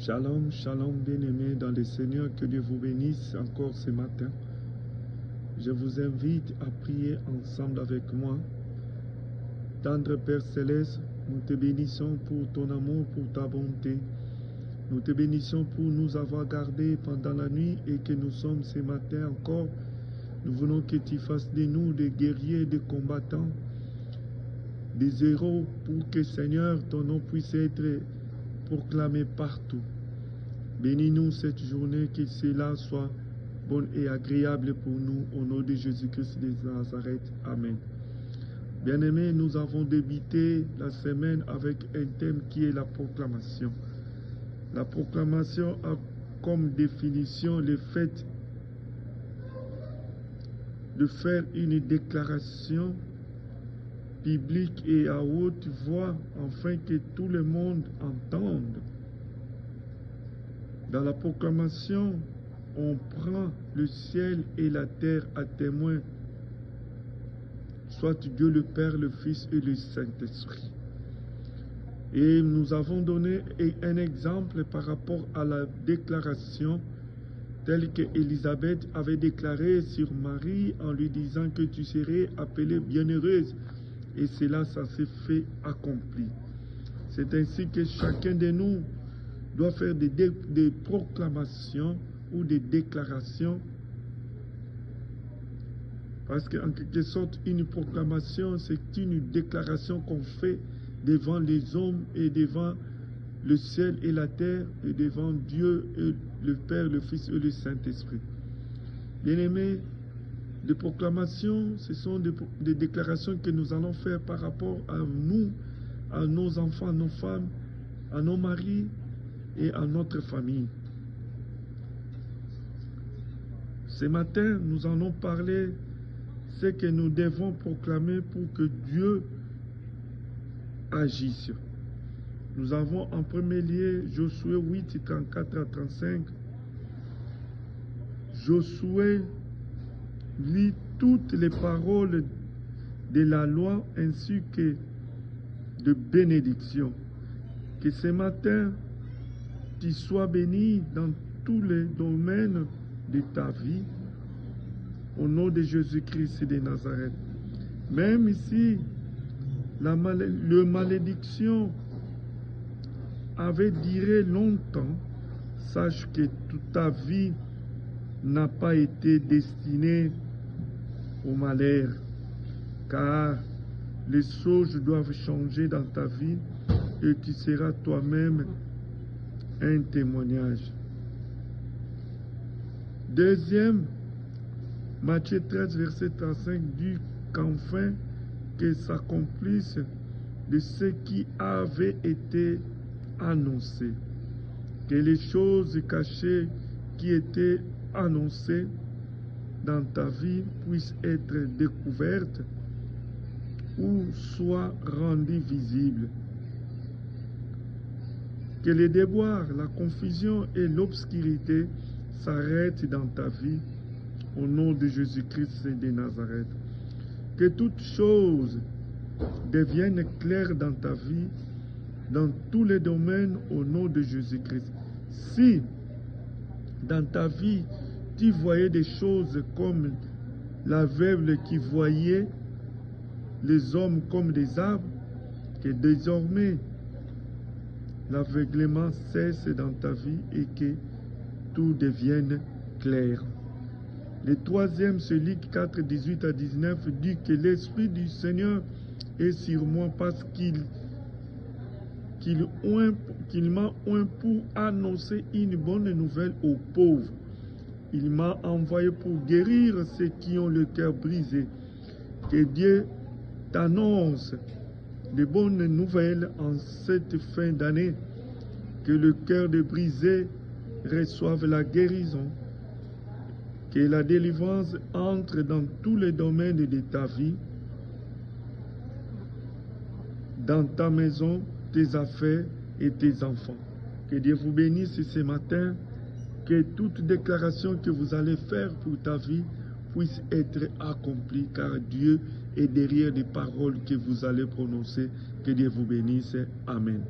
Shalom, shalom, bien-aimés dans le Seigneur, que Dieu vous bénisse encore ce matin. Je vous invite à prier ensemble avec moi. Tendre Père Céleste, nous te bénissons pour ton amour, pour ta bonté. Nous te bénissons pour nous avoir gardés pendant la nuit et que nous sommes ce matin encore. Nous voulons que tu fasses de nous des guerriers, des combattants, des héros pour que Seigneur, ton nom puisse être proclamé partout. Bénis-nous cette journée, que cela soit bon et agréable pour nous, au nom de Jésus-Christ de Nazareth. Amen. Bien-aimés, nous avons débuté la semaine avec un thème qui est la proclamation. La proclamation a comme définition le fait de faire une déclaration biblique et à haute voix, afin que tout le monde entende. Dans la proclamation, on prend le ciel et la terre à témoin, soit Dieu le Père, le Fils et le Saint-Esprit. Et nous avons donné un exemple par rapport à la déclaration telle qu'Élisabeth avait déclaré sur Marie en lui disant que tu serais appelée bienheureuse. Et cela, ça s'est fait accompli. C'est ainsi que chacun de nous doit faire des proclamations ou des déclarations. Parce qu'en quelque sorte, une proclamation, c'est une déclaration qu'on fait devant les hommes et devant le ciel et la terre et devant Dieu et le Père, le Fils et le Saint-Esprit. Bien-aimés, des proclamations, ce sont des déclarations que nous allons faire par rapport à nous, à nos enfants, à nos femmes, à nos maris et à notre famille. Ce matin, nous allons parler de ce que nous devons proclamer pour que Dieu agisse. Nous avons en premier lieu Josué 8, 34 à 35. Josué lit toutes les paroles de la loi ainsi que de bénédiction. Que ce matin, tu sois béni dans tous les domaines de ta vie, au nom de Jésus-Christ de Nazareth. Même ici, la malédiction avait duré longtemps, sache que toute ta vie n'a pas été destinée au malheur, car les choses doivent changer dans ta vie et tu seras toi-même un témoignage. Deuxième, Matthieu 13, verset 35 dit qu'enfin que s'accomplisse de ce qui avait été annoncé, que les choses cachées qui étaient annoncées dans ta vie puissent être découvertes ou soient rendues visibles. Que les déboires, la confusion et l'obscurité s'arrêtent dans ta vie au nom de Jésus-Christ de Nazareth. Que toutes choses deviennent claires dans ta vie, dans tous les domaines au nom de Jésus-Christ. Si dans ta vie, tu voyais des choses comme l'aveugle qui voyait les hommes comme des arbres, que désormais l'aveuglement cesse dans ta vie et que tout devienne clair. Le troisième, celui 4, 18 à 19, dit que l'Esprit du Seigneur est sur moi parce qu'il m'a oint pour annoncer une bonne nouvelle aux pauvres. Il m'a envoyé pour guérir ceux qui ont le cœur brisé. Que Dieu t'annonce de bonnes nouvelles en cette fin d'année. Que le cœur des brisés reçoive la guérison. Que la délivrance entre dans tous les domaines de ta vie, dans ta maison, tes affaires et tes enfants. Que Dieu vous bénisse ce matin. Que toute déclaration que vous allez faire pour ta vie puisse être accomplie, car Dieu est derrière les paroles que vous allez prononcer. Que Dieu vous bénisse. Amen.